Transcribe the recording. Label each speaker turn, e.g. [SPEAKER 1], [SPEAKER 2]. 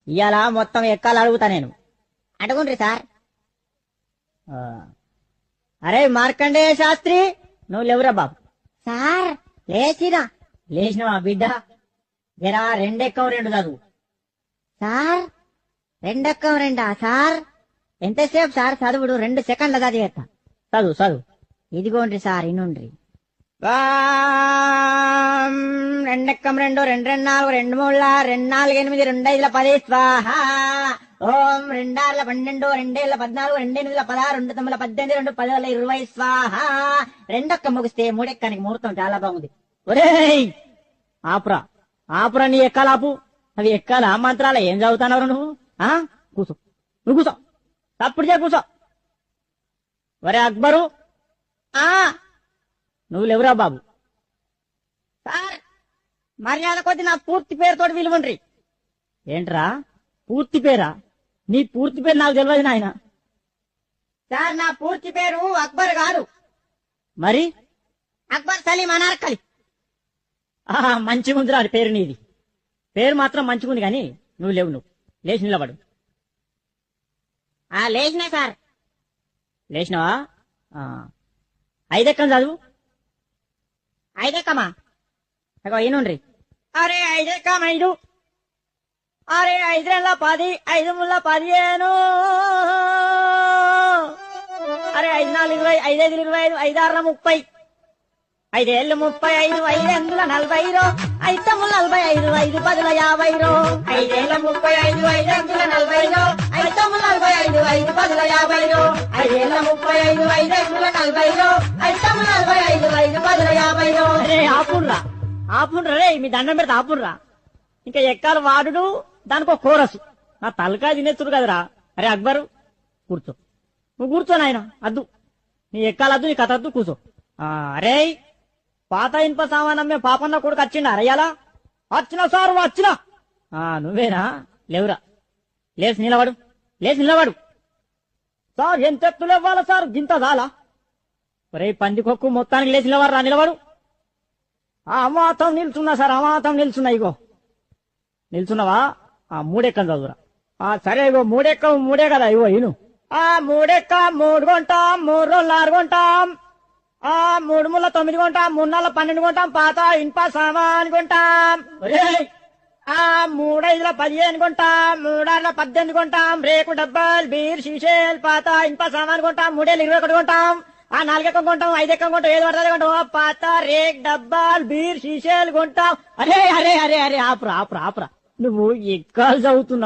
[SPEAKER 1] ఇవాళ మొత్తం ఎక్కాలు అడుగుతా నేను.
[SPEAKER 2] అడుగుండ్రి సార్.
[SPEAKER 1] ఆ, అరే మార్కండేయ శాస్త్రి, నువ్వు లేవురా బాబు.
[SPEAKER 2] సార్ లేచినా.
[SPEAKER 1] లేచినవా బిడ్డ? జరా రెండెక్కం రెండు చదువు.
[SPEAKER 2] సార్ రెండెక్కం రెండా సార్? ఎంతసేపు సార్ చదువుడు? 2 సెకండ్ల చదివేస్తా.
[SPEAKER 1] చదువు చదువు.
[SPEAKER 2] ఇదిగోండ్రి సార్ ఇనుండ్రి.
[SPEAKER 1] రెండెక్కం రెండు, రెండు రెండు నాలుగు, రెండు మూడుల, రెండు నాలుగు ఎనిమిది, రెండు ఐదుల 10 స్వాహ. ఓం రెండార్ల 12, రెండేళ్ల 14, రెండెనిమిదిల 16, రెండు 9ల 18, రెండు 10ల 20 స్వాహ. రెండొక్క ముగిస్తే మూడెక్కానికి ముహూర్తం చాలా బాగుంది. ఒరేయ్ ఆపురా ఆపురా, నీ ఎక్కాలాపు. అవి ఎక్కాలా మంత్రాల? ఏం చదువుతానవరు నువ్వు? కూసో, నువ్వు కూసో, తప్పుడు చే కూసో. ఒరే అక్బరు, నువ్వు లేవురా బాబు.
[SPEAKER 2] సార్ మర్యాద కొద్ది నా పూర్తి పేరుతోటి విలువండ్రి.
[SPEAKER 1] ఏంట్రా పూర్తి పేరా? నీ పూర్తి పేరు నాకు తెలియదు నాయన.
[SPEAKER 2] సార్ నా పూర్తి పేరు అక్బర్ కాదు,
[SPEAKER 1] మరి
[SPEAKER 2] అక్బర్ సలీం అనార్కలి.
[SPEAKER 1] మంచిగుందిరా పేరు నీది. పేరు మాత్రం మంచిగుంది కానీ నువ్వు లేవు. నువ్వు లేచి నిలబడు.
[SPEAKER 2] లేచినా సార్.
[SPEAKER 1] లేచినవా? 5 ఎక్కం చదువు.
[SPEAKER 2] 5 ఎక్కమా?
[SPEAKER 1] ఈనుండ్రి. అరే 5 ఎక్కం 5. అరే 5 రెండ్ల 10, 5 ముళ్ళ 15. అరే 5 4 20, 5 5 25, 5 6 30, 5 ఏళ్ళు 35, 5 ఎందుల 40, 5 తమ్ముల 45, 5 10ల 50. 5 ఏళ్ళ 35, 5 ఎందుల 40, 5 తమ్ముల 45, 5 10ల 50. 5 ఏళ్ళ 35, 5 ఎందుల 40, 5 తమ్ముల 45, 5 10ల 50. అరే ఆపుండ్రా ఆపుండ్రా రే, మీ దండం పెడితే ఆపుండ్రా. ఇంకా ఎక్కాలు వాడుడు, దానికో కోరసు. నా తలకాయ తినేస్తుడు కదరా. అరే అక్బరు కూర్చో, నువ్వు కూర్చో నాయన. అద్దు నీ ఎక్కాలద్దు, నీ కథ అద్దు, కూర్చో. అరే పాత ఇనుప సామానమ్మే పాపన్న కొడుకు వచ్చిండా అరయ్యాలా? వచ్చిన సారు వచ్చిన. నువ్వేనా? లేవురా, లేచి నిలబడు, లేచి నిలబడు. సార్ ఎంత ఎత్తులు ఇవ్వాలా సార్? గింత చాలా. ఒరే పందికొక్కు, మొత్తానికి లేచి నిలబడరా, నిలబడు. అమాతం నిల్చున్నా సార్, అమాతం నిల్చున్నా. ఇగో నిల్చున్నావా? 3 ఎక్కం చదువురా. సరే ఇగో 3 ఎక్కం 3 కదా. ఇగో ఇను. 3 ఎక్క 3 కొంటాం, 3 రోజులు 6 కొంటాం, 3 ముళ్ళ 9 కొంటాం, 3 నాళ్ళ 12 కొంటాం, పాత ఇనుప సామాన్ కొంటాం. 3 5ల 15 కొంటాం, 3 6ల 18 కొంటాం, రేకు డబ్బాలు, బీర్ షీషేలు, పాత ఇనుప సామాన్ కొంటాం, 3 ఏళ్ళు 21 కొంటాం, 4 ఎక్కం కొంటాం, 5 ఎక్కం కొంటాం, 7 పడుతుంది కొంటాం, పాత రేక్ డబ్బాలు, బీర్ షీషేలు కొంటాం. అరే అరే అరే అరే ఆపురా ఆపురా ఆపురా, నువ్వు ఎక్కాలు చదువుతున్నావు.